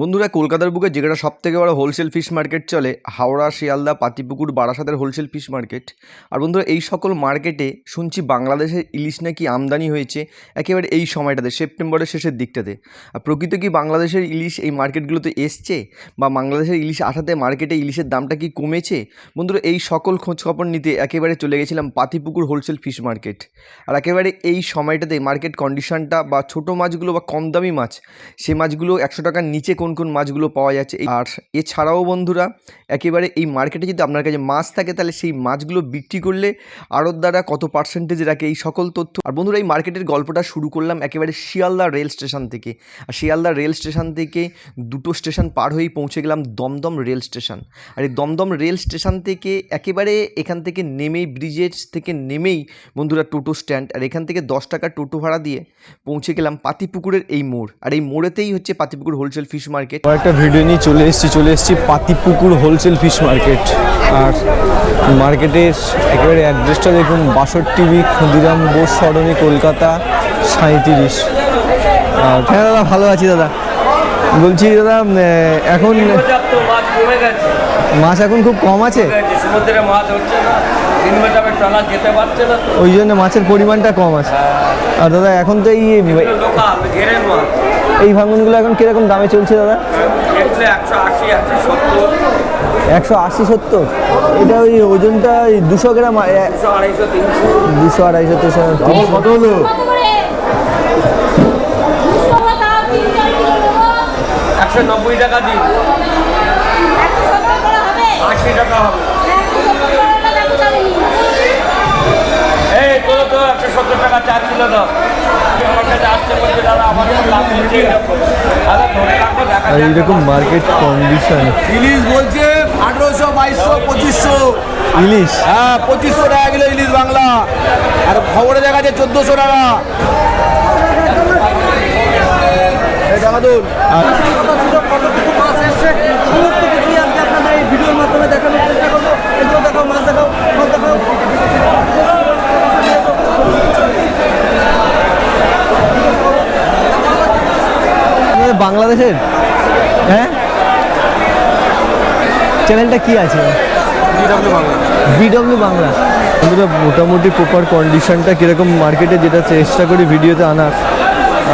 বন্ধুরা, কলকাতার বুকে যেটা সবথেকে বড় হোলসেল ফিশ মার্কেট চলে, হাওড়া, শিয়ালদা, পাতিপুকুর, বারাসাতের হোলসেল ফিশ মার্কেট। আর বন্ধুরা, এই সকল মার্কেটে শুনছি বাংলাদেশের ইলিশ নাকি আমদানি হয়েছে একেবারে এই সময়টাতে, সেপ্টেম্বরের শেষের দিকটাতে। আর প্রকৃত কি বাংলাদেশের ইলিশ এই মার্কেটগুলোতে এসছে, বা বাংলাদেশের ইলিশ আসাতে মার্কেটে ইলিশের দামটা কি কমেছে? বন্ধুরা, এই সকল খোঁজখবর নিতে একেবারে চলে গেছিলাম পাতিপুকুর হোলসেল ফিশ মার্কেট। আর একেবারে এই সময়টাতে মার্কেট কন্ডিশনটা, বা ছোটো মাছগুলো বা কম দামি মাছ, সেই মাছগুলো 100 টাকার নিচে কোন কোন মাছগুলো পাওয়া যাচ্ছে। আর এছাড়াও বন্ধুরা, একেবারে এই মার্কেটে যদি আপনার কাছে মাছ থাকে, তাহলে সেই মাছগুলো বিক্রি করলে আড়তদাররা কত পার্সেন্টেজ রাখে, এই সকল তথ্য। আর বন্ধুরা, এই মার্কেটের গল্পটা শুরু করলাম একেবারে শিয়ালদা রেল স্টেশন থেকে। আর শিয়ালদা রেল স্টেশন থেকে দুটো স্টেশন পার হয়েই পৌঁছে গেলাম দমদম রেল স্টেশন। আর এই দমদম রেল স্টেশন থেকে একেবারে এখান থেকে নেমেই, ব্রিজের থেকে নেমেই বন্ধুরা টোটো স্ট্যান্ড। আর এখান থেকে 10 টাকা টোটো ভাড়া দিয়ে পৌঁছে গেলাম পাতিপুকুরের এই মোড়। আর এই মোড়েতেই হচ্ছে পাতিপুকুর হোলসেল ফিশ মার্কেট। একটা ভিডিও নিয়ে চলে এসেছি পাতিপুকুর হোলসেল ফিশ মার্কেট। আর মার্কেটের একেবারে অ্যাড্রেসটা দেখুন, 62 ক্ষুদিরাম বোস সরণি, কলকাতা 37। আর হ্যাঁ দাদা, ভালো আছি দাদা। বলছি দাদা, এখন মাছ এখন খুব কম আছে, সমুদ্রে মাছ হচ্ছে না, টানা যেতে পারছে না, ওই জন্য মাছের পরিমাণটা কম আছে। আর দাদা এখন তো লোকাল ঘেরের মাছ এই ভাঙনগুলো এখন কিরকম দামে চলছে দাদা? 180, 170, 180-170। এটা ওই ওজনটা 200 গ্রাম, 200, 250, 200, 250, 300। কত হলো? 190 টাকা দিন, 80 টাকা হবে। এই তো 170 টাকা 4 কিলো দাও। আর এইরকম মার্কেট কন্ডিশন। ইলিশ বলছে 1800, 2200, 2500 ইলিশ, হ্যাঁ 2500 টাকা কিলো ইলিশ বাংলা। আর খবরে দেখা যাচ্ছে 1400 টাকা। এই টাকা দুন ভিডিওর মাধ্যমে দেখানোর চেষ্টা করবো। এগুলো দেখাও, মাছ দেখাও, মাছ দেখাও। বাংলাদেশের হ্যাঁ চ্যানেলটা কি আছে? বিডব্লিউ বাংলা। আমরা মোটামুটি প্রপার কন্ডিশনটা কীরকম মার্কেটে, যেটা চেষ্টা করি ভিডিওতে আনার।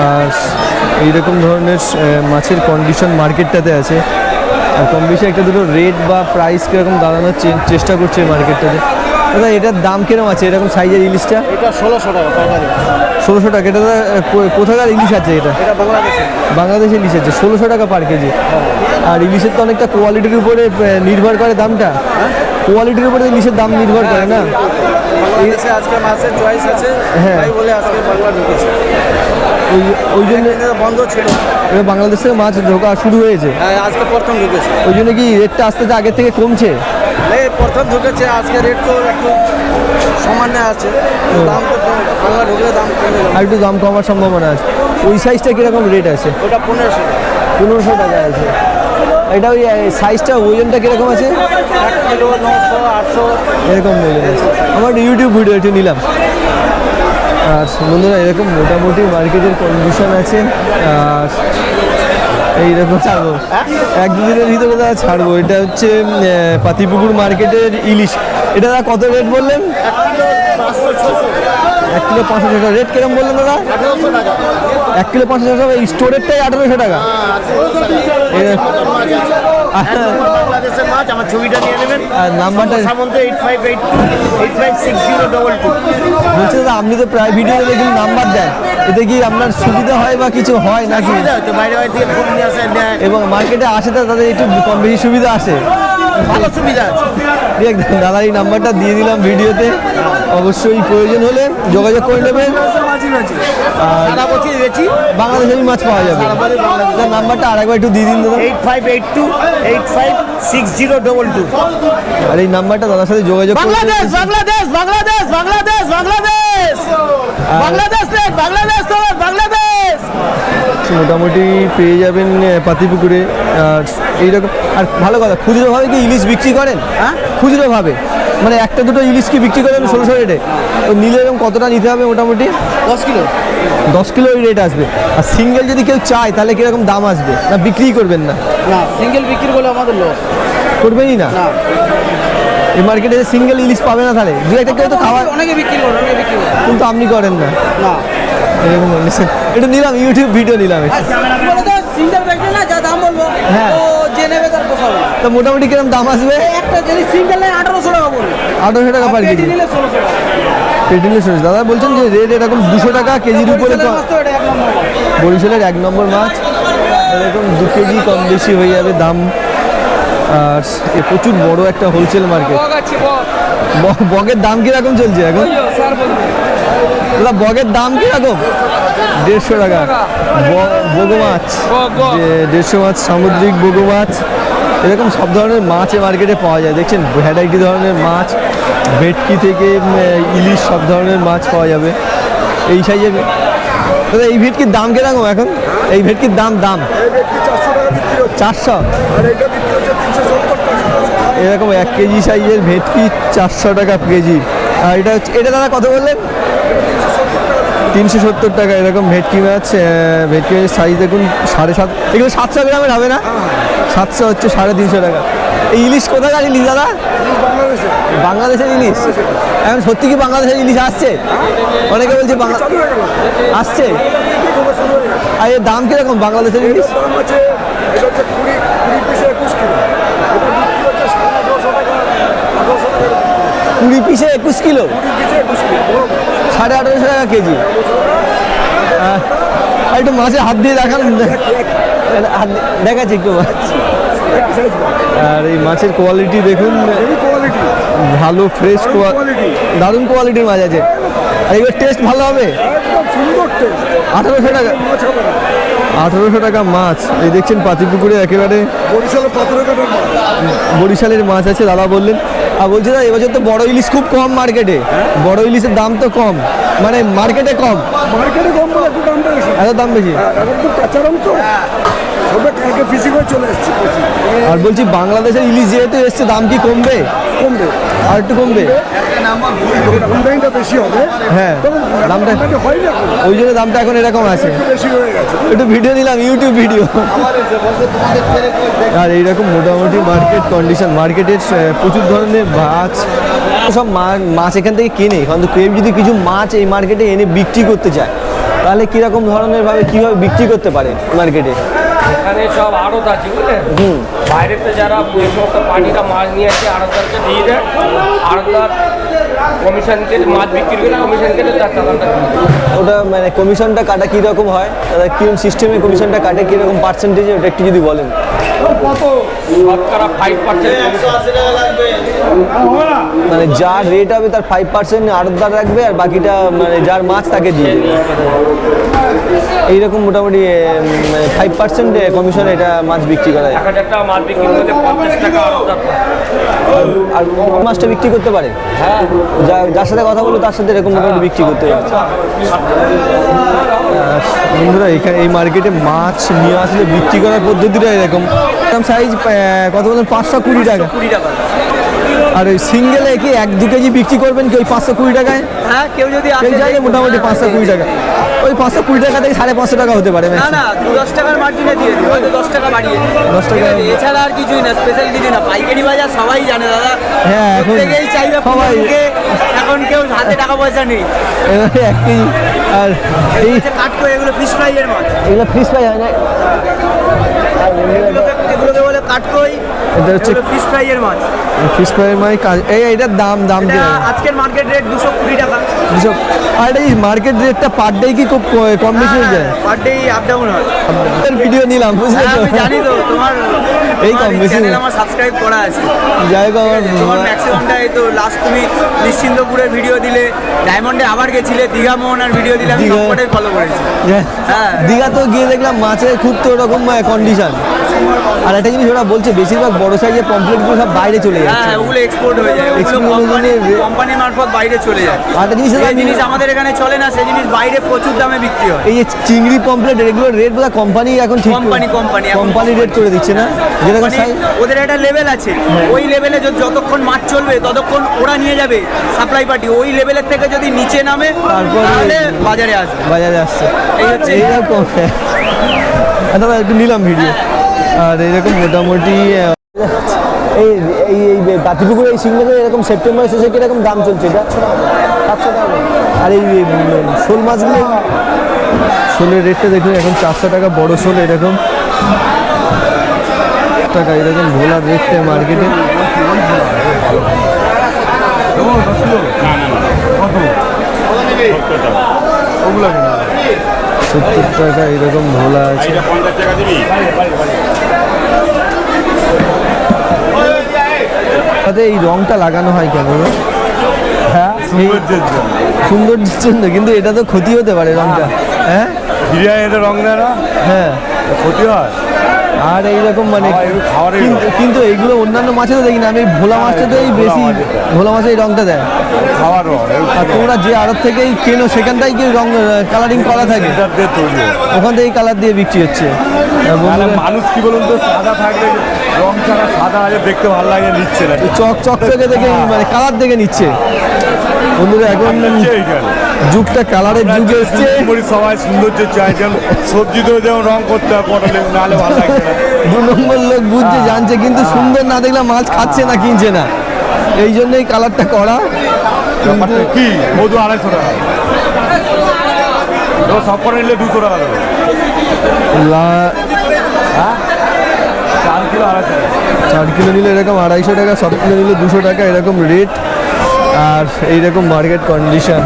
আর এইরকম ধরনের মাছের কন্ডিশন মার্কেটটাতে আছে। আর কম বেশি একটা দুটো রেট বা প্রাইস কীরকম দাঁড়ানোর চেষ্টা করছে এই মার্কেটটাতে। দাদা, এটার দাম কিরকম আছে এরকম সাইজের ইলিশটা? এটা 1600 টাকা পাইকারি। 1600 টাকা। এটা দাদা কোথাকার ইলিশ আছে? এটা এটা বাংলাদেশে। বাংলাদেশে ইলিশ আছে 1600 টাকা পার কেজি। আর ইলিশের তো অনেকটা কোয়ালিটির উপরে নির্ভর করে দামটা। কোয়ালিটির উপরে ইলিশের দাম নির্ভর করে না? বাংলাদেশে আজকে মাছের চয়েস আছে, হ্যাঁ। তাই বলে আজকে বাংলা ঢুকেছে। ওই জন্য বন্ধ ছিল, এবার বাংলাদেশ থেকে মাছ ঢোকা শুরু হয়েছে। হ্যাঁ আজকে প্রথম ঢুকেছে। ওই জন্য কি রেটটা আস্তে আস্তে আগের থেকে কমছে? এই প্রথম ঢুকেছে, আজকে রেট তো একটু সামান্য আছে, দাম তো বাংলা ঢুকলে দাম কমে যাবে। আর একটু দাম কমার সম্ভাবনা আছে। ওই সাইজটা কীরকম রেট আছে? ওটা 1500 টাকা। 1500 টাকা আছে। এটা ওই সাইজটা, ওজনটা কীরকম আছে? 1 কিলো 900, 800 এরকম ওজন আছে। আমার ইউটিউব ভিডিও একটু নিলাম। আর বন্ধুরা, এরকম মোটামুটি মার্কেটের কন্ডিশন আছে। আর এইরকম ছাড়বো 1-2 দিনের ভিতরে দাদা, ছাড়বো। এটা হচ্ছে পাতিপুকুর মার্কেটের ইলিশ। এটা দাদা কত রেট বললেন? 1 কিলো 500 টাকা। রেট কিরম বললেন দাদা? 1800 টাকা। 1 কিলো 500 টাকা। স্টোরেরটাই 1800 টাকা। বাংলাদেশের মাছ, আমার ছবিটা নিয়ে নেবেন। আর নাম্বারটা 8582 বলছে দাদা, আপনি তো প্রায় ভিডিওতে দেখুন নাম্বার দেন, এতে কি আপনার সুবিধা হয় বা কিছু হয় নাকি? তো বাইরে বাইরে থেকে ফোন নিয়ে আসে, নেয়। এবং মার্কেটে আসে তো তাদের একটু কম বেশি সুবিধা আসে। ভালো সুবিধা আছে। ঠিক, দাদার এই নাম্বারটা দিয়ে দিলাম ভিডিওতে। অবশ্যই প্রয়োজন হলে যোগাযোগ করে নেবেন। আর সারা বছর বেচি, বাংলাদেশের মাছ পাওয়া যাবে। তার নাম্বারটা আরেকবার একটু দিয়ে দিন দাদা। 8582 856022। আর এই নাম্বারটা দাদার সাথে যোগাযোগ করে বাংলাদেশ, বাংলাদেশ, বাংলাদেশ, বাংলাদেশ, বাংলাদেশ, বাংলাদেশ, বাংলাদেশ, বাংলাদেশ। মোটামুটি পেয়ে যাবেন পাতিপুকুরে। আর এইরকম, আর ভালো কথা, খুচরোভাবে কি ইলিশ বিক্রি করেন? হ্যাঁ খুচরোভাবে মানে একটা দুটো ইলিশ কি বিক্রি করেন 1600 রেটে? তো নিলে এরকম কতটা নিতে হবে মোটামুটি? 10 কিলো। 10 কিলো ওই রেট আসবে। আর সিঙ্গেল যদি কেউ চায় তাহলে কীরকম দাম আসবে? না বিক্রিই করবেন না? না, সিঙ্গেল বিক্রি করলে আমাদের লস। করবেনই না? না, এই মার্কেটে সিঙ্গেল ইলিশ পাবে না তাহলে? দু একটা কেউ তো খাওয়া, অনেকে বিক্রি করে, অনেকে বিক্রি করে। কিন্তু আপনি করেন না না, এরকম? একটু নিলাম, ইউটিউব ভিডিও নিলাম একটু। বলে তো সিঙ্গেল বেচবে না, যা দাম বলবো হ্যাঁ। তো যে নেবে তার পোষাবে। তো মোটামুটি কিরকম দাম আসবে? একটা যদি সিঙ্গেল নেয় 1800 টাকা বলবে, 1800 টাকা পার কেজি। নিলে 1600 টাকা। পেটিলে শুনেছি দাদা বলছেন যে রেট এরকম 200 টাকা কেজির উপরে। বরিশালের মাছ তো এটা এক নম্বর। বরিশালের 1 নম্বর মাছ, এরকম 2 কেজি কম বেশি হয়ে যাবে দাম। আর এ প্রচুর বড় একটা হোলসেল মার্কেট। বগের দাম কিরকম চলছে এখন দাদা? বগের দাম কিরকম? 150 টাকা বগো মাছ, 150 মাছ, সামুদ্রিক বগো মাছ। এরকম সব ধরনের মাছ এই মার্কেটে পাওয়া যায়। দেখছেন ভ্যারাইটি ধরনের মাছ, ভেটকি থেকে ইলিশ সব ধরনের মাছ পাওয়া যাবে এই সাইজের। দাদা এই ভেটকির দাম কিরকম এখন? এই ভেটকির দাম 400? এরকম 1 কেজি সাইজের ভেটকি 400 টাকা কেজি। আর এটা হচ্ছে, এটা দাদা কত বললেন? 370 টাকা। এরকম ভেটকি মাছ, ভেটকি মাছের সাইজ দেখুন 7.5, এগুলো 700 গ্রামের হবে না? 700 হচ্ছে 350 টাকা। এই ইলিশ কোথাকার ইলিশ দাদা? বাংলাদেশের ইলিশ? এখন সত্যি কি বাংলাদেশের ইলিশ আসছে? অনেকে বলছে আসছে। আর এর দাম কিরকম বাংলাদেশের ইলিশ? 20 পিসে 21 কিলো, 1850 টাকা কেজি। আর একটু মাছে হাত দিয়ে দেখান, দেখাচ্ছি একটু। আর এই মাছের কোয়ালিটি দেখুন, ভালো ফ্রেশ দারুণ কোয়ালিটির মাছ আছে। আর এবার টেস্ট ভালো হবে। 1800 টাকা, 1800 টাকা মাছ। এই দেখছেন পাতিপুকুরে একেবারে বরিশালের মাছ আছে দাদা বললেন। আর বলছি দাদা এবছর তো বড় ইলিশ খুব কম মার্কেটে, বড় ইলিশের দাম তো কম, মানে মার্কেটে কম। মার্কেটে কম বলে একটু দামটা বেশি। এত দাম বেশি? এখন তো কাঁচারাম তো সবে কালকে ফিসি করে চলে এসছে। আর বলছি বাংলাদেশের ইলিশ যেহেতু এসছে দাম কি কমবে? কমবে, আর একটু কমবে? আমদানিটা বেশি হবে। হ্যাঁ, দামটা হয় না, ওই জন্য দামটা এখন এরকম আছে। একটু বেশি হয়ে গেছে। একটু ভিডিও নিলাম, ইউটিউব ভিডিও। আর এইরকম মোটামুটি মার্কেট কন্ডিশন। মার্কেটের প্রচুর ধরনের মাছ, সব মাছ এখান থেকে কিনে। কারণ কেউ যদি কিছু মাছ এই মার্কেটে এনে বিক্রি করতে চায় তাহলে কীরকম ধরনের ভাবে কীভাবে বিক্রি করতে পারে মার্কেটে? এখানে সব আড়ত আছে বুঝলেন, বাইরেতে যারা যে সমস্ত পার্টিরা মাছ নিয়ে আসে আড়তদারকে দিয়ে দেয়, আড়তদার কমিশন কেটে মাছ বিক্রি করে কমিশন কেটে তার চালানটা ওটা মানে কমিশনটা কাটা কীরকম হয় দাদা? কীরকম সিস্টেমে কমিশনটা কাটে, কীরকম পার্সেন্টেজে, ওটা একটু যদি বলেন। শতকরা 5%। মানে যার রেট হবে তার 5% আড়তদার রাখবে, আর বাকিটা মানে যার মাছ তাকে দিয়ে দেবে। এইরকম মোটামুটি 5% কমিশনে এটা মাছ বিক্রি করা যায়। 1000 টাকা মাছ বিক্রি করতে 50 টাকা আড়তদার। আর মাছটা বিক্রি করতে পারে? হ্যাঁ, যার সাথে কথা বলবো তার সাথে এরকম মোটামুটি বিক্রি করতে পারে। বন্ধুরা এখানে এই মার্কেটে মাছ নিয়ে আসলে বিক্রি করার পদ্ধতিটা এরকম। সাইজ কত বলেন? 520 টাকা। 20 টাকা। আর ওই সিঙ্গেলে কি 1-2 কেজি বিক্রি করবেন কি ওই 520 টাকায়? হ্যাঁ, কেউ যদি সেই জায়গায় মোটামুটি 520 টাকা। ওই 520 টাকা থেকে 550 টাকা হতে পারে। না না, 10 টাকার মার্জিনে দিয়ে দিই, হয়তো 10 টাকা বাড়িয়ে 10 টাকা। এছাড়া আর কিছুই না, স্পেশাল কিছু না। পাইকারি বাজার সবাই জানে দাদা। হ্যাঁ, এখন প্রত্যেকেই চাইবে সবাই। এখন কেউ হাতে টাকা পয়সা নেই। এবারে 1 কেজি। আর এই কাট করে এগুলো ফিশ ফ্রাইয়ের মাছ, এগুলো ফিশ ফ্রাই হয় না? এগুলোকে বলে কাটকই। এটা হচ্ছে ফিশ ফ্রাইয়ের মাছ। ফিশ ফ্রাই মানে এইটার দাম কি? এটা আজকের মার্কেট রেট 220 টাকা। আর এই মার্কেট রেটটা পার ডে কি খুব কম বেশি হয়ে যায়? পার ডে আপ ডাউন হয়। ভিডিও নিলাম বুঝলে তো? আমি জানি তো, তোমার এই কম বেশি চ্যানেল আমার সাবস্ক্রাইব করা আছে। যাই হোক তোমার ম্যাক্সিমামটা এই তো লাস্ট তুমি নিশ্চিন্তপুরের ভিডিও দিলে, ডায়মন্ডে আবার গেছিলে, দীঘা মোহনার ভিডিও দিলে, আমি সবকটাই ফলো করেছি। হ্যাঁ, দীঘা তো গিয়ে দেখলাম মাছের খুব তো ওরকম কন্ডিশন। আর একটা জিনিস ওরা বলছে বেশিরভাগ বড় সাইজের পমফ্লেটগুলো সব বাইরে চলে যাচ্ছে। হ্যাঁ, ওগুলো এক্সপোর্ট হয়ে যায়, Export ওগুলো হয়ে গেলে কোম্পানি মারফত বাইরে চলে যায়। আর একটা জিনিস যে জিনিস আমাদের এখানে চলে না, সেই জিনিস বাইরে প্রচুর দামে বিক্রি হয়। এই যে চিংড়ি পমফ্লেট এগুলোর রেট বোধহয় কোম্পানি এখন ঠিক কোম্পানি এখন কোম্পানি রেট করে দিচ্ছে না, যেরকম মানে সাইজ। ওদের একটা লেভেল আছে, ওই লেভেলে যতক্ষণ মাছ চলবে ততক্ষণ ওরা নিয়ে যাবে সাপ্লাই পার্টি। ওই লেভেলের থেকে যদি নিচে নামে তারপরে তাহলে বাজারে আসবে। বাজারে আসছে এই হচ্ছে এইরকম। দাদা একটু নিলাম ভিডিও। আর এইরকম মোটামুটি এই এই এই বাতিপুকুর এই সিংড়াতে এরকম সেপ্টেম্বর শেষে কিরকম দাম চলছে এটা? 700 টাকা। আর এই শোল মাছগুলো, শোলের রেটটা দেখুন এখন 400 টাকা বড় শোল, এরকম টাকা এরকম ভোলার রেটটা মার্কেটে। 70 টাকা এরকম ভোলা আছে। তাতে এই রংটা লাগানো হয় কেন? হ্যাঁ, সৌন্দর্যের জন্য, কিন্তু এটা তো ক্ষতি হতে পারে রংটা। হ্যাঁ, বিরিয়ানিতে রং দেয় না, হ্যাঁ, ক্ষতি হয়। আর এইরকম মানে কিন্তু এইগুলো অন্যান্য মাছে তো দেখি না, আমি ভোলা মাছটা তো এই বেশি, ভোলা মাছে এই রংটা দেয় খাওয়ার রং। আর তোমরা যে আড়ত থেকেই কেনো সেখানটাই কি রং কালারিং করা থাকে, ওখান থেকেই কালার দিয়ে বিক্রি হচ্ছে। মানুষ কি বলুন তো, সাদা থাকলে রং ছাড়া সাদা আগে দেখতে ভালো লাগে, নিচ্ছে না, চক চকচকে দেখে মানে কালার দেখে নিচ্ছে। বন্ধুরা এখন যুগটা কালারের যুগে এসছে, সবাই সৌন্দর্য চায়, যেমন সবজিতেও যেমন রং করতে হয় পটলে, নাহলে ভালো লাগছে না। 2 নম্বর লোক বুঝছে, জানছে, কিন্তু সুন্দর না দেখলে মাছ খাচ্ছে না, কিনছে না, এই জন্যই কালারটা করা। ব্যাপারটা কি, মধু 250 টাকা, সব করে নিলে 200 টাকা দেবে। 4 কিলো 250 টাকা, 4 কিলো নিলে এরকম 250 টাকা, সব কিলো নিলে 200 টাকা, এরকম রেট। আর এইরকম মার্কেট কন্ডিশন।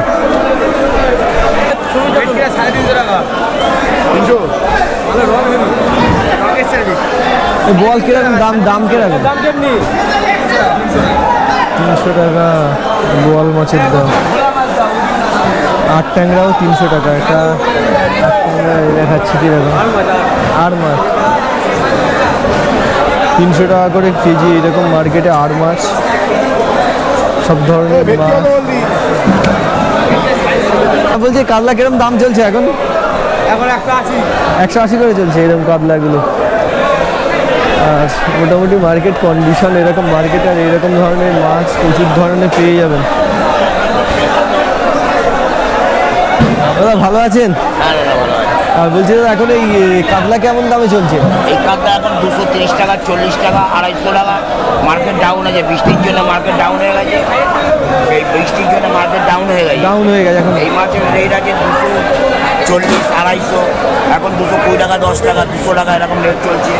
300 বল কিরকম দাম, দাম কিরকম? 300 টাকা বোয়াল মাছের দাম। 8 ট্যাংরাও 300 টাকা। এটা 8 ট্যাংরা দেখাচ্ছি কিরকম, আর মাছ 300 টাকা করে কেজি এরকম মার্কেটে। আর মাছ সব ধরনের মাছ। বলছি কাতলা কিরকম দাম চলছে এখন? এখন 180। 180 করে চলছে এরকম কাতলাগুলো। আর মোটামুটি মার্কেট কন্ডিশন এরকম, মার্কেট আর এরকম ধরনের মাছ প্রচুর ধরনের পেয়ে যাবেন। দাদা ভালো আছেন? আর বলছি দাদা এখন এই কাতলা কেমন দামে চলছে? এই কাতলা এখন 230 টাকা, 40 টাকা, 250 টাকা। মার্কেট ডাউন আছে, বৃষ্টির জন্য মার্কেট ডাউন হয়ে গেছে। এই বৃষ্টির জন্য মার্কেট ডাউন হয়ে গেছে, ডাউন হয়ে গেছে এখন। এই মাছের রেট আছে 240, 250, এখন 220 টাকা, 10 টাকা, 200 টাকা এরকম রেট চলছে।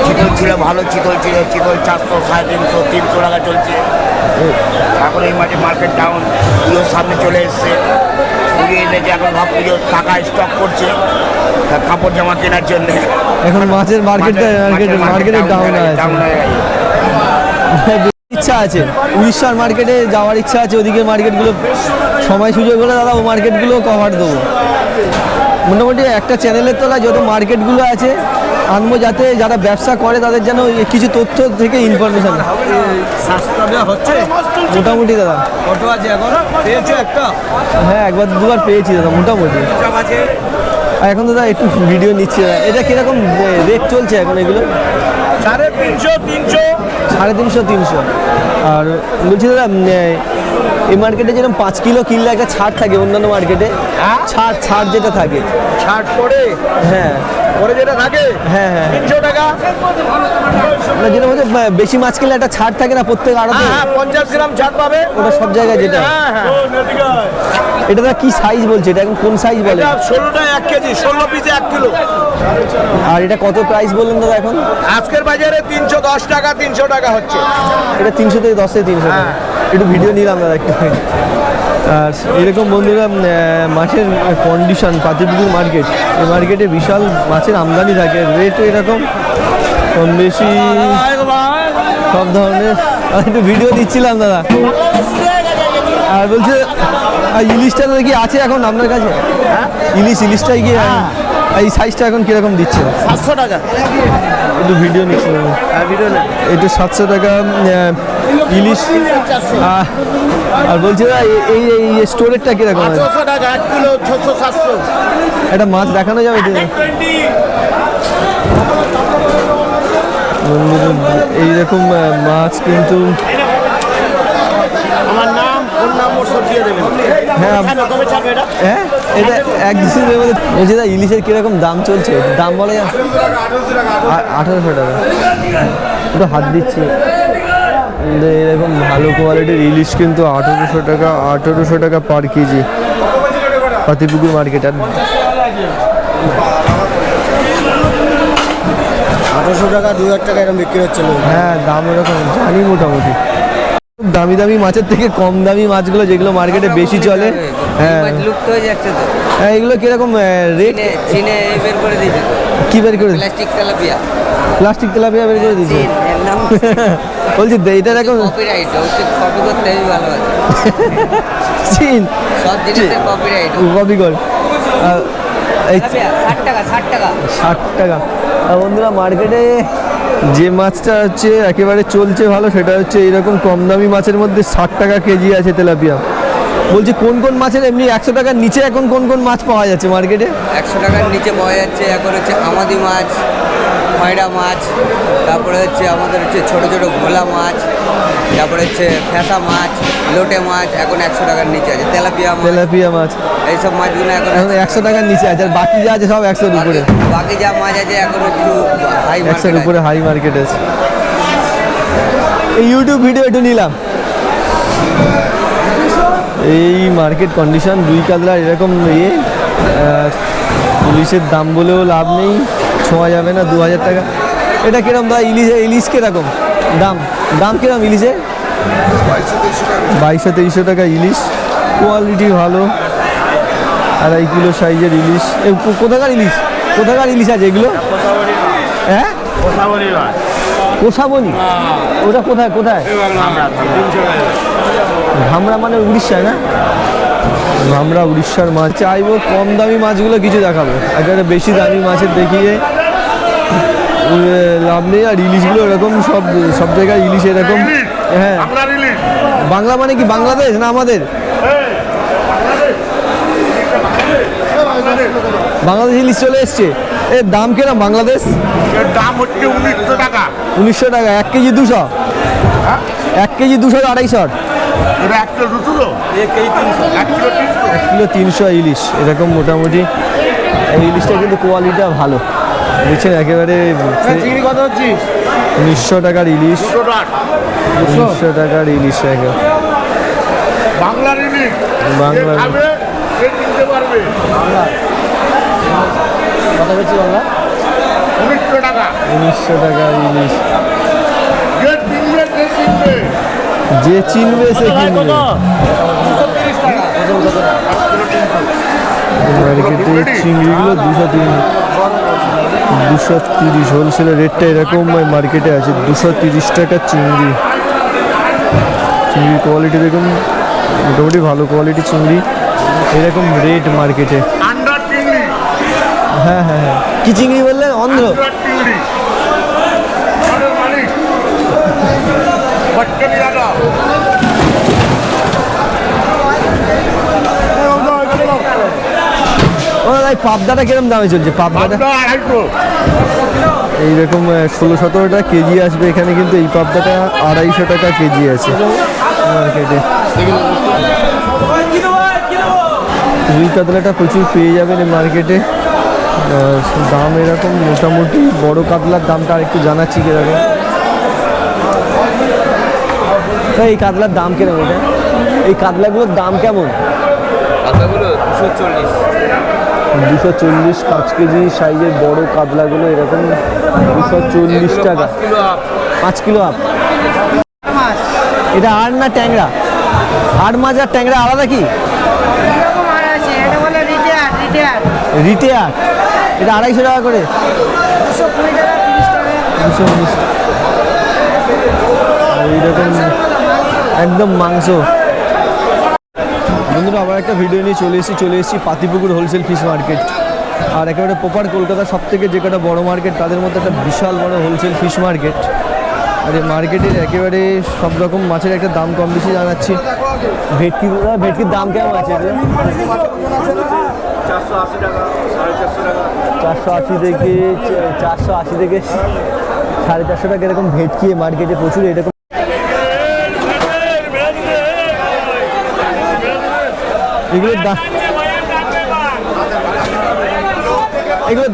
চিতল ছিল, ভালো চিতল ছিল, চিতল 400, 350, 300 টাকা চলছে। এখন এই মাঝে মার্কেট ডাউন, পুজোর সামনে চলে এসছে, পুজো এনেছে, এখন ভাব পুজোর টাকা স্টক করছে কাপড় জামা কেনার জন্য। এখন মাছের মার্কেটে ডাউন আছে। ইচ্ছা আছে উড়িষ্যার মার্কেটে যাওয়ার ইচ্ছা আছে, ওদিকে মার্কেটগুলো সময় সুযোগ হলে দাদা ও মার্কেটগুলো কভার দেবো। মোটামুটি একটা চ্যানেলের তলায় যত মার্কেটগুলো আছে আনবো, যাতে যারা ব্যবসা করে তাদের যেন কিছু তথ্য থেকে ইনফরমেশন হচ্ছে মোটামুটি দাদা। কত আছে এখন? পেয়েছো একটা? হ্যাঁ, একবার দুবার পেয়েছি দাদা মোটামুটি। আর এখন দাদা একটু ভিডিও নিচ্ছি দাদা। এটা কিরকম রেট চলছে এখন এগুলো? 350, 300। 350, 300। আর বলছি দাদা এই মার্কেটে যেরকম 5 কিলো কিনলে একটা ছাড় থাকে, অন্যান্য মার্কেটে ছাড় যেটা থাকে, 60 করে? হ্যাঁ করে যেটা থাকে? হ্যাঁ হ্যাঁ 300 টাকা। মানে যেটা হচ্ছে বেশি মাছ কিনলে একটা ছাড় থাকে না প্রত্যেক আড়তে? হ্যাঁ, 50 গ্রাম ছাড় পাবে ওটা সব জায়গায় যেটা। হ্যাঁ হ্যাঁ। এটা দাদা কি সাইজ বলছে, এটা এখন কোন সাইজ বলে? 16টা 1 কেজি, 16 পিসে 1 কিলো। আর এটা কত প্রাইস বললেন দাদা এখন? আজকের বাজারে 310 টাকা, 300 টাকা হচ্ছে। এটা 300 থেকে 10 থেকে 300 টাকা। একটু ভিডিও নিলাম দাদা একটু। আর এরকম বন্ধুরা মাছের কন্ডিশন, পাতিপুকুর মার্কেট, এই মার্কেটে বিশাল মাছের আমদানি থাকে, রেটও এরকম কম বেশি সব ধরনের। আর একটু ভিডিও দিচ্ছিলাম দাদা। আর বলছে ইলিশটা কি আছে এখন আপনার কাছে? ইলিশটাই কি এই সাইজটা এখন কিরকম দিচ্ছে? 700 টাকা। একটু ভিডিও নিচ্ছে ভিডিও না, একটু 700 টাকা ইলিশ। আর বলছি দাদা এই এই স্টোরেজটা কিরকম আছে? 800 টাকা 1 কিলো, 600 700। একটা মাছ দেখানো যাবে তো? এইরকম মাছ কিন্তু আমার নাম, ফোন নম্বর সব দিয়ে দেবেন। হ্যাঁ কবে ছাড়বে এটা? হ্যাঁ এটা এক দিনের মধ্যে। বলছি দাদা ইলিশের কিরকম দাম চলছে? দাম বলা যায়? 1800 টাকা। একটু হাত দিচ্ছি। কিন্তু এরকম ভালো কোয়ালিটির ইলিশ কিন্তু 1800 টাকা পার কেজি পাতিপুকুর মার্কেট। আর 800 টাকা 2000 টাকা এরকম বিক্রি হচ্ছিল। হ্যাঁ দাম এরকম জানি মোটামুটি। দামি দামি মাছের থেকে কম দামি মাছগুলো যেগুলো মার্কেটে বেশি চলে, হ্যাঁ লুপ্ত হয়ে যাচ্ছে তো। হ্যাঁ এগুলো কিরকম রেট? চীনে বের করে দিয়েছে তো, কি বের করে? Plastic tilapia. প্লাস্টিক তেলাপিয়া বের করে দিয়েছে। চীন, এর নাম বলছি এটা এখন কপিরাইট, হচ্ছে কপি করতে হেবি ভালো আছে। চীন সব জিনিসের কপিরাইট। কপি কর। এই 60 টাকা 60 টাকা। 60 টাকা। আর বন্ধুরা মার্কেটে যে মাছটা হচ্ছে একেবারে চলছে ভালো সেটা হচ্ছে এইরকম কম দামি মাছের মধ্যে 60 টাকা কেজি আছে তেলাপিয়া। বলছি কোন কোন মাছের এমনি 100 টাকার নিচে এখন কোন কোন মাছ পাওয়া যাচ্ছে মার্কেটে? 100 টাকার নিচে পাওয়া যাচ্ছে এখন হচ্ছে আমাদি মাছ, খয়রা মাছ, তারপরে হচ্ছে আমাদের হচ্ছে ছোটো ছোটো ভোলা মাছ, তারপরে হচ্ছে ফ্যাসা মাছ, লোটে মাছ এখন 100 টাকার নিচে আছে। তেলাপিয়া মাছ এইসব মাছগুলো এখন এখন 100 টাকার নিচে আছে, আর বাকি যা আছে সব 100-র উপরে। বাকি যা মাছ আছে এখন একটু হাই 100-র উপরে হাই মার্কেট আছে। এই ইউটিউব ভিডিও একটু নিলাম। এই মার্কেট কন্ডিশন রুই কাতলার এরকম ইলিশের দাম বলেও লাভ নেই, ছোঁয়া যাবে না। 2000 টাকা। এটা কিরকম দাদা ইলিশ কিরকম দাম কিরকম ইলিশে? 2200-2300 টাকা ইলিশ। কোয়ালিটি ভালো, 2.5 কিলো সাইজের ইলিশ। কোথাকার ইলিশ আছে এগুলো? হ্যাঁ কোষাবনি। ওটা কোথায়? ধামরা মানে উড়িষ্যায় না? ধামরা উড়িষ্যার মাছ। চাইবো কম দামি মাছগুলো কিছু দেখাবো, একেবারে বেশি দামি মাছের দেখিয়ে লাভ নেই। আর ইলিশগুলো এরকম সব জায়গায় ইলিশ এরকম। হ্যাঁ বাংলা মানে কি বাংলাদেশ না আমাদের? বাংলাদেশ ইলিশ চলে এসছে। এর দাম কিরকম বাংলাদেশ? দাম হচ্ছে 1900 টাকা। 1900 টাকা। 1 কেজি 200? 1 কেজি 200 250? 1 কিলো 200, 1 কিলো 300 ইলিশ এরকম মোটামুটি। এই ইলিশটা কিন্তু কোয়ালিটিটা ভালো বুঝছেন, একেবারে। চিংড়ি কত হচ্ছে? 1900 টাকার ইলিশ। 1900 টাকার ইলিশ বাংলার ইলিশ। বাংলা সে কিনতে পারবে। কত হচ্ছে বাংলা? 1900 টাকা। 1900 টাকার ইলিশ। যে যে চিনবে সে কিনবে। চিনবে সে কিনবে। মার্কেটে চিংড়িগুলো 230 হোলসেলের রেটটা এরকম মার্কেটে আছে। 230 টাকা চিংড়ির কোয়ালিটি দেখুন, মোটামুটি ভালো কোয়ালিটি চিংড়ি এরকম রেট মার্কেটে। হ্যাঁ হ্যাঁ হ্যাঁ। কি চিংড়ি বললেন? অন্ধ্র চিংড়ি। ও ভাই পাবদাটা কিরকম দামে চলছে? পাবদাটা এইরকম 16-17 টাকা কেজি আসবে এখানে, কিন্তু এই পাবদাটা 250 টাকা কেজি আছে মার্কেটে। রুই কাতলাটা প্রচুর পেয়ে যাবেন এই মার্কেটে। দাম এরকম মোটামুটি। বড় কাতলার দামটা আর একটু জানাচ্ছি কিরকম। এই কাতলার দাম কিরকম? এটা এই কাতলাগুলোর দাম কেমন? কাতলাগুলো 240। 240 5 কেজি সাইজের বড় কাতলাগুলো এরকম 240 টাকা। 5 কিলো আপ। এটা আর না ট্যাংরা? আর মাছ আর ট্যাংরা আলাদা কি? রিটেয়ার। এটা 250 টাকা করে। 219 এইরকম একদম মাংস। বন্ধুরা আবার একটা ভিডিও নিয়ে চলে এসেছি পাতিপুকুর হোলসেল ফিশ মার্কেট। আর একেবারে প্রপার কলকাতার সব থেকে যে কটা বড় মার্কেট তাদের মধ্যে একটা বিশাল বড় হোলসেল ফিশ মার্কেট। আর এই মার্কেটের একেবারে সব রকম মাছের একটা দাম কম বেশি জানাচ্ছি। ভেটকির দাম কেমন আছে? 480 থেকে 450 টাকা এরকম ভেটকি মার্কেটে প্রচুর এরকম। এগুলোর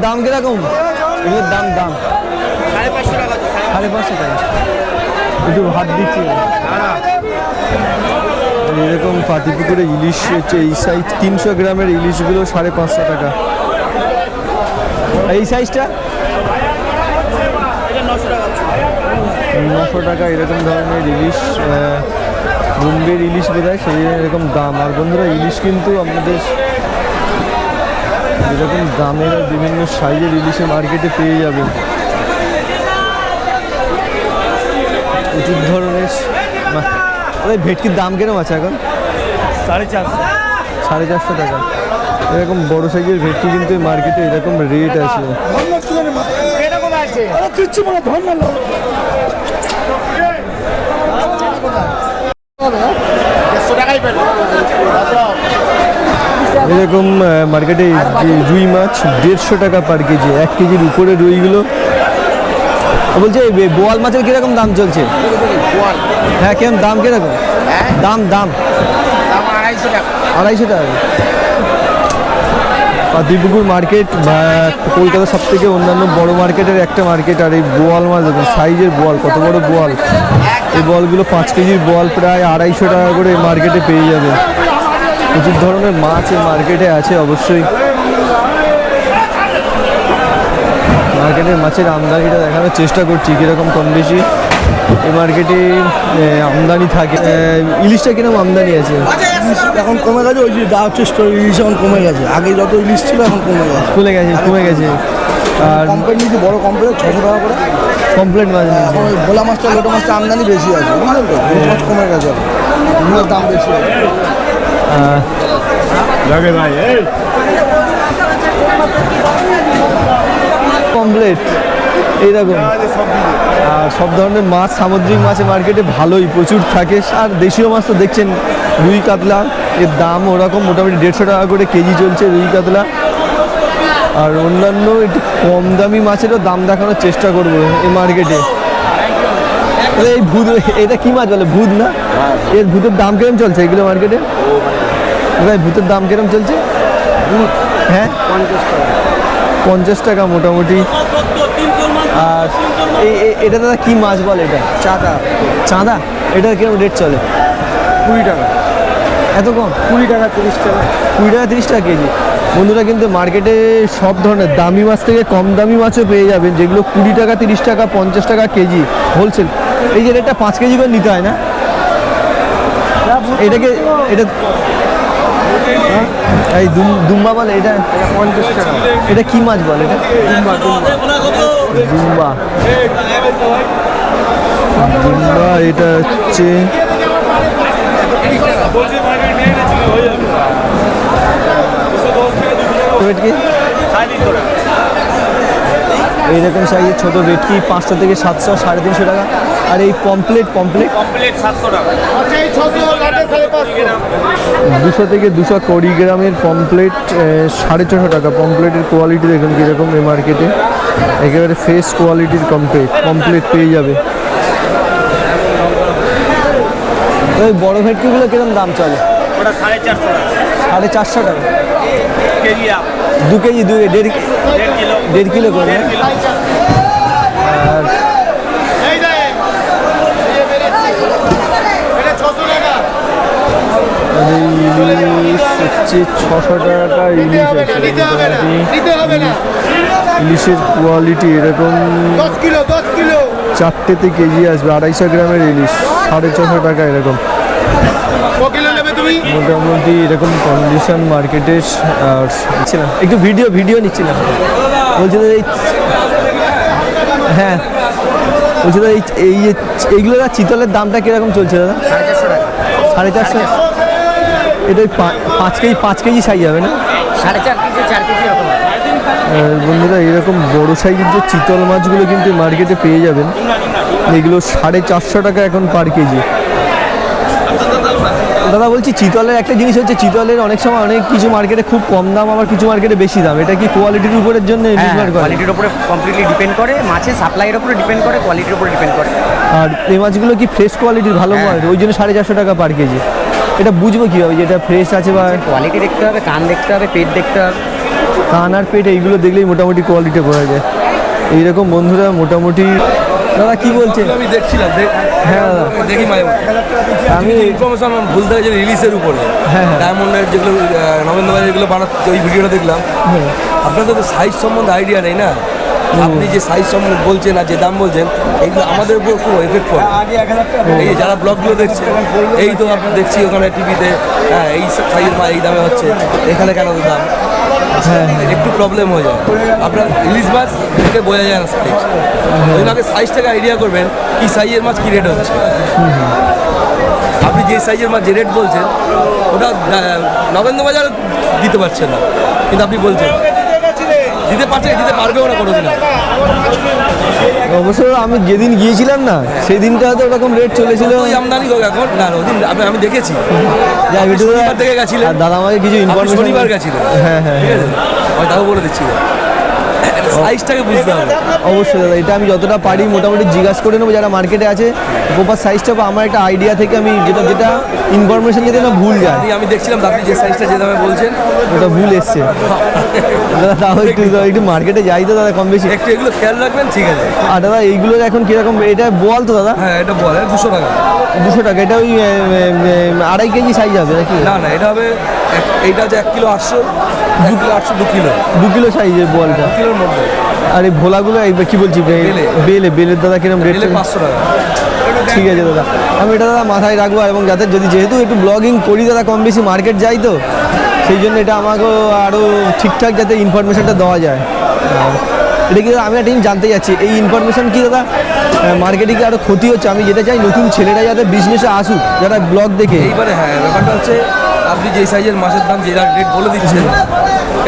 দাম কিরকম? এগুলোর দাম 550 টাকা। একটু হাত দিচ্ছি। এরকম পাতিপুকুরে ইলিশ হচ্ছে এই সাইজ 300 গ্রামের ইলিশগুলো 550 টাকা। এই সাইজটা 900 টাকা। এরকম ধরনের ইলিশ, বোম্বের ইলিশ বোধহয়, সেই এরকম দাম। আর বন্ধুরা ইলিশ কিন্তু আপনাদের এরকম দামের আর বিভিন্ন সাইজের ইলিশে মার্কেটে পেয়ে যাবেন। প্রচুর ধরনের। ভেটকির দাম কিরকম আছে এখন? 450 টাকা। এরকম বড় সাইজের ভেটকি কিন্তু মার্কেটে এরকম রেট আছে। এরকম মার্কেটে রুই মাছ 150 টাকা পার কেজি। 1 কেজির উপরে রুইগুলো। বলছে বোয়াল মাছের কিরকম দাম চলছে? হ্যাঁ, কেমন দাম কিরকম? দাম 250 টাকা। পাতিপুকুর মার্কেট কলকাতার সব থেকে অন্যান্য বড় মার্কেটের একটা মার্কেট। আর এই বোয়াল মাছ দেখুন, সাইজের বোয়াল, কত বড় বোয়াল। এই বোয়ালগুলো 5 কেজির বোয়াল প্রায় 250 টাকা করে মার্কেটে পেয়ে যাবে। প্রচুর ধরনের মাছ এই মার্কেটে আছে অবশ্যই। মার্কেটের মাছের আমদানিটা দেখানোর চেষ্টা করছি কীরকম কম বেশি এই মার্কেটে আমদানি থাকে। ইলিশটা কিরকম আমদানি আছে? এখন কমে গেছে, ওই যে যা হচ্ছে ইলিশ এখন কমে গেছে। আগে যত ইলিশ ছিল এখন কমে গেছে। আর কমপ্লেট নিচ্ছে, বড় কমপ্লেট 600 টাকা করে কমপ্লেট মাছ। এখন ওই ভোলা মাছটা, লোটো মাছটা আমদানি বেশি আছে, বুঝলেন তো? মাছ কমে গেছে, এগুলোর দাম বেশি আছে। কমপ্লেট এইরকম। আর সব ধরনের মাছ, সামুদ্রিক মাছের মার্কেটে ভালোই প্রচুর থাকে। আর দেশীয় মাছ তো দেখছেন, রুই কাতলা এর দাম ওরকম মোটামুটি 150 টাকা করে কেজি চলছে রুই কাতলা। আর অন্যান্য একটু কম দামি মাছেরও দাম দেখানোর চেষ্টা করবো এই মার্কেটে। এই ভূত, এটা কি মাছ বলে? ভূত না? এর ভূতের দাম কিরম চলছে এগুলো মার্কেটে? ভূতের দাম কিরম চলছে? হ্যাঁ, 50 টাকা মোটামুটি। আর এটা দাদা কি মাছ বলে? এটা চাঁদা। এটার কিরকম রেট চলে? 20 টাকা। এত কম? 20 টাকা 30 টাকা। 20 টাকা 30 টাকা কেজি। বন্ধুরা কিন্তু মার্কেটে সব ধরনের দামি মাছ থেকে কম দামি মাছও পেয়ে যাবেন, যেগুলো 20 টাকা 30 টাকা 50 টাকা কেজি হোলসেল। এই যে রেটটা 5 কেজি করে নিতে হয় না? এটা এই দুম্বা বলে, এটা 50 টাকা। এটা কি মাছ বলে? এটা দুম্বা। এটা হচ্ছে এইরকম সাইজের ছোট ভেটকি 500 থেকে 700, 350 টাকা। আর এই পমপ্লেট 700 টাকা। 200 থেকে 220 গ্রামের পমপ্লেট 450 টাকা। পমপ্লেটের কোয়ালিটি দেখুন কীরকম এই মার্কেটে। একেবারে ফ্রেশ কোয়ালিটির পমপ্লেট পেয়ে যাবে। ওই বড় ভেটকিগুলো কিরকম দাম চলে? ওটা 450 টাকা। 450 টাকা কেজি। 2 কেজি, 1.5 কিলো করে। আর ইলিশ হচ্ছে 600 টাকা ইলিশ আছে। ইলিশের কোয়ালিটি এরকম 4টেতে কেজি আসবে। 250 গ্রামের ইলিশ 650 টাকা এরকম মোটামুটি এরকম কন্ডিশন মার্কেটে। আর একটু ভিডিও নিচ্ছি না, বলছি দাদা এই, হ্যাঁ বলছি দাদা এইগুলো চিতলের দামটা কীরকম চলছে দাদা? 450 টাকা। এটা 5 কেজি সাইজ হবে না? 4.5 কেজি 4 কেজি এরকম। বন্ধুরা এরকম বড় সাইজের যে চিতল মাছগুলো কিন্তু মার্কেটে পেয়ে যাবেন, এগুলো 450 টাকা এখন পার কেজি। দাদা বলছি চিতলের একটা জিনিস হচ্ছে, চিতলের অনেক সময় অনেক কিছু মার্কেটে খুব কম দাম, আবার কিছু মার্কেটে বেশি দাম, এটা কি কোয়ালিটির উপরের জন্য নির্ভর করে? কোয়ালিটির উপরে কমপ্লিটলি ডিপেন্ড করে, মাছের সাপ্লাইয়ের উপরে ডিপেন্ড করে, কোয়ালিটির উপরে ডিপেন্ড করে। আর এই মাছগুলো কি ফ্রেশ কোয়ালিটির ভালো মাছ, ওই জন্য 450 টাকা পার কেজি। এটা বুঝবো কীভাবে যে এটা ফ্রেশ আছে বা? কোয়ালিটি দেখতে হবে, কান দেখতে হবে, পেট দেখতে হবে। কান আর পেট এইগুলো দেখলেই মোটামুটি কোয়ালিটি বোঝা যায়। এইরকম বন্ধুরা মোটামুটি। দাদা কি বলছে? আমি দেখছিলাম, হ্যাঁ দাদা দেখি আমি ইনফরমেশন ভুল থাকে যে রিলিজের উপরে হ্যাঁ ডায়মন্ডের যেগুলো নভেম্বর যেগুলো বানাচ্ছে, ওই ভিডিওটা দেখলাম। আপনাদের তো সাইজ সম্বন্ধে আইডিয়া নেই না, আপনি যে সাইজ সম্বন্ধে বলছেন আর যে দাম বলছেন, এইগুলো আমাদের উপর খুব এফেক্ট করে। এই যারা ব্লগগুলো দেখছে, এই তো আপনি দেখছি ওখানে টিভিতে, হ্যাঁ এই সাইজের মাছ এই দামে হচ্ছে, এখানে কেন দাম? হ্যাঁ একটু প্রবলেম হয়ে যায়। আপনার ইলিশ মাছ থেকে বোঝা যায় না সাইজ, ওই জন্য আগে সাইজ থেকে আইডিয়া করবেন কি সাইজের মাছ কী রেট হচ্ছে। আপনি যে সাইজের মাছ যে রেট বলছেন, ওটা নগেন্দ্র বাজার দিতে পারছেন না, কিন্তু আপনি বলছেন দিতে পারছে, দিতে পারবেও না কোনোদিন। অবশ্য আমি যেদিন গিয়েছিলাম না সেই দিনটা তো ওরকম রেট চলেছিল। ওই আমদানি হোক এখন না, ওদিন আমি দেখেছি, শনিবার থেকে গেছিলেন, দাদা আমাকে কিছু ইনফরমেশন। শনিবার গেছিলেন, হ্যাঁ হ্যাঁ ঠিক আছে, তাও বলে দিচ্ছি সাইজটাকে বুঝতে হবে। অবশ্যই দাদা, এটা আমি যতটা পারি মোটামুটি জিজ্ঞাসা করে নেবো যারা মার্কেটে আছে, প্রপার সাইজটা বা আমার একটা আইডিয়া থেকে আমি যেটা ইনফরমেশন যেতে না ভুল যায়। আমি দেখছিলাম আপনি যে সাইজটা যে দামে বলছেন ওটা ভুল এসছে দাদা, তাও একটু মার্কেটে যাই তো দাদা কম বেশি, একটু এগুলো খেয়াল রাখবেন, ঠিক আছে। আর দাদা এইগুলোর এখন কিরকম? এটা বল তো দাদা? হ্যাঁ এটা বল 200 টাকা। 200 টাকা। এটা ওই 2.5 কেজি সাইজ হবে নাকি? না না, এটা হবে এইটা হচ্ছে 1 কিলো 800, 1 কিলো 800, 2 কিলো, 2 কিলো সাইজের বলটা, 2 কিলোর মধ্যে। আর এই ভোলাগুলো কি বলছি, বেলের দাদা কিরকম রেট? 500 টাকা। ঠিক আছে দাদা, আমি এটা দাদা মাথায় রাখবো, এবং যাতে যেহেতু একটু ব্লগিং করি দাদা, কম বেশি মার্কেট যাই তো, সেই জন্য এটা আমাকেও আরও ঠিকঠাক যাতে ইনফরমেশনটা দেওয়া যায়। এটা কি দাদা, আমি একটা জিনিস জানতে চাচ্ছি, এই ইনফরমেশন কি দাদা মার্কেটে কি আরও ক্ষতি হচ্ছে? আমি যেটা চাই নতুন ছেলেরা যাতে বিজনেসে আসুক, যারা ব্লগ দেখে। এইবারে হ্যাঁ, ব্যাপারটা হচ্ছে আপনি যে সাইজের মাছের দাম যে রেট বলে দিচ্ছেন,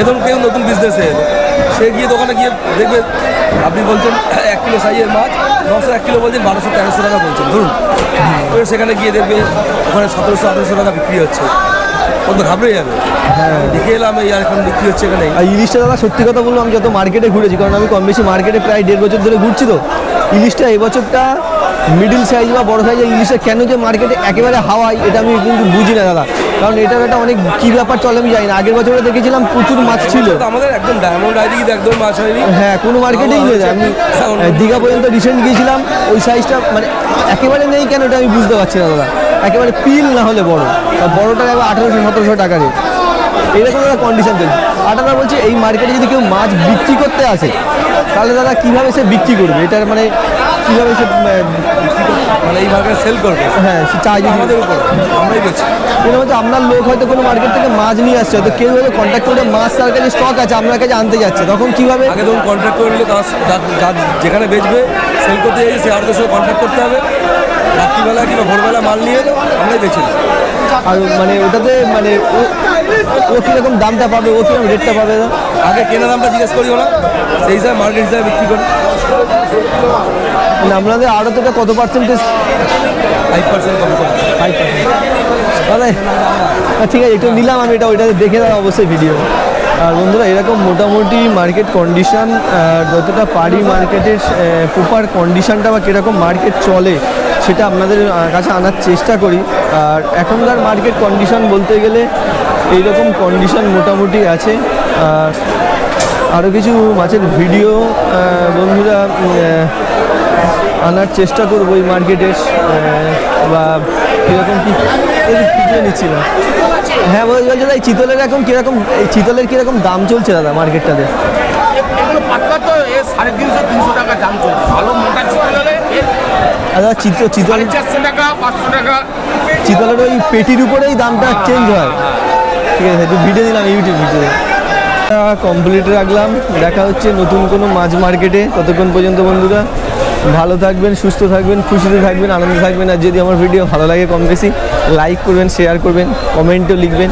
এখন কেউ নতুন বিজনেসে সে গিয়ে দোকানে গিয়ে দেখবে আপনি বলছেন 1 কিলো সাইজের মাছ 900, 1 কিলো বলছেন 1200-1300 টাকা বলছেন ধরুন, সেখানে গিয়ে দেখবে ওখানে 1700-1800 টাকা বিক্রি হচ্ছে, কত ঘাবড়ে যাবে। হ্যাঁ দেখে এলাম এই আর এখন বিক্রি হচ্ছে এখানে। আর ইলিশটা দাদা সত্যি কথা বলবো, আমি যত মার্কেটে ঘুরেছি, কারণ আমি কম বেশি মার্কেটে প্রায় 1.5 বছর ধরে ঘুরছি, তো ইলিশটা এবছরটা মিডিল সাইজ বা বড় সাইজের ইলিশটা কেন যে মার্কেটে একেবারে হাওয়াই, এটা আমি কিন্তু বুঝি না দাদা, কারণ এটার একটা অনেক কী ব্যাপার চলে আমি জানি না। আগের বছরে দেখেছিলাম প্রচুর মাছ ছিল, আমাদের একদম ডায়মন্ড আইডিতে একদম মাছ হয়নি। হ্যাঁ কোনো মার্কেটেই নেই। আমি দীঘা পর্যন্ত রিসেন্ট গিয়েছিলাম, ওই সাইজটা মানে একেবারে নেই, কেন এটা আমি বুঝতে পারছি না দাদা। একেবারে পিল না হলে বড়, বড়টা এবার 1800-1700 টাকা রেট, এরকম একটা কন্ডিশন চলছে। আর দাদা বলছি এই মার্কেটে যদি কেউ মাছ বিক্রি করতে আসে, তাহলে দাদা কীভাবে সে বিক্রি করবে? এটার মানে কীভাবে সে মানে এই মার্কেটে সেল করবে? হ্যাঁ সে চাই আমাদের উপর, আমরাই বলছি। এটা হচ্ছে আপনার লোক হয়তো কোনো মার্কেট থেকে মাছ নিয়ে আসছে, হয়তো কেউ হয়তো কন্ট্যাক্ট করে মাছ তার কাছে স্টক আছে আপনার কাছে আনতে যাচ্ছে, তখন কীভাবে? আগে তখন কন্ট্যাক্ট করে নিলে যেখানে বেচবে সেল করতে যাই, সে আমাদের সঙ্গে কন্ট্যাক্ট করতে হবে, রাত্রিবেলা কিংবা ভোরবেলা মাল নিয়ে আমরাই বেছি। আর মানে ওটাতে মানে ও কীরকম দামটা পাবে, ও কীরকম রেটটা পাবে? আগে কেনা দামটা জিজ্ঞেস করি না, সেই হিসাবে মার্কেট হিসাবে বিক্রি করি। মানে আপনাদের আরও তো কত পার্সেন্টেজ? 5% কম করে। 5%। দাদা ঠিক আছে, একটু নিলাম আমি, ওইটাতে দেখে দাও অবশ্যই ভিডিও। আর বন্ধুরা এরকম মোটামুটি মার্কেট কন্ডিশন, যতটা পারি মার্কেটের প্রপার কন্ডিশনটা বা কীরকম মার্কেট চলে সেটা আপনাদের কাছে আনার চেষ্টা করি। আর এখনকার মার্কেট কন্ডিশন বলতে গেলে এইরকম কন্ডিশন মোটামুটি আছে। আর আরও কিছু মাছের ভিডিও বন্ধুরা আনার চেষ্টা করবো এই মার্কেটের, বা কীরকম কী ভিডিও নিচ্ছিলাম। হ্যাঁ বলছি দাদা, এই চিতলের এখন কীরকম, এই চিতলের কীরকম দাম চলছে দাদা মার্কেটটাতে? এগুলো পাতলা তো 350-300 টাকা দাম চলছে, ভালো মোটা চিতল হলে দাদা চিতল 450 টাকা 500 টাকা। চিতলের ওই পেটির উপরেই দামটা চেঞ্জ হয়। ঠিক আছে, একটু ভিডিও দিলাম ইউটিউব ভিডিও কমপ্লিট রাখলাম। দেখা হচ্ছে নতুন কোনো মাছ মার্কেটে। ততক্ষণ পর্যন্ত বন্ধুরা ভালো থাকবেন, সুস্থ থাকবেন, খুশিতে থাকবেন, আনন্দে থাকবেন। আর যদি আমার ভিডিও ভালো লাগে কম বেশি লাইক করবেন, শেয়ার করবেন, কমেন্টও লিখবেন।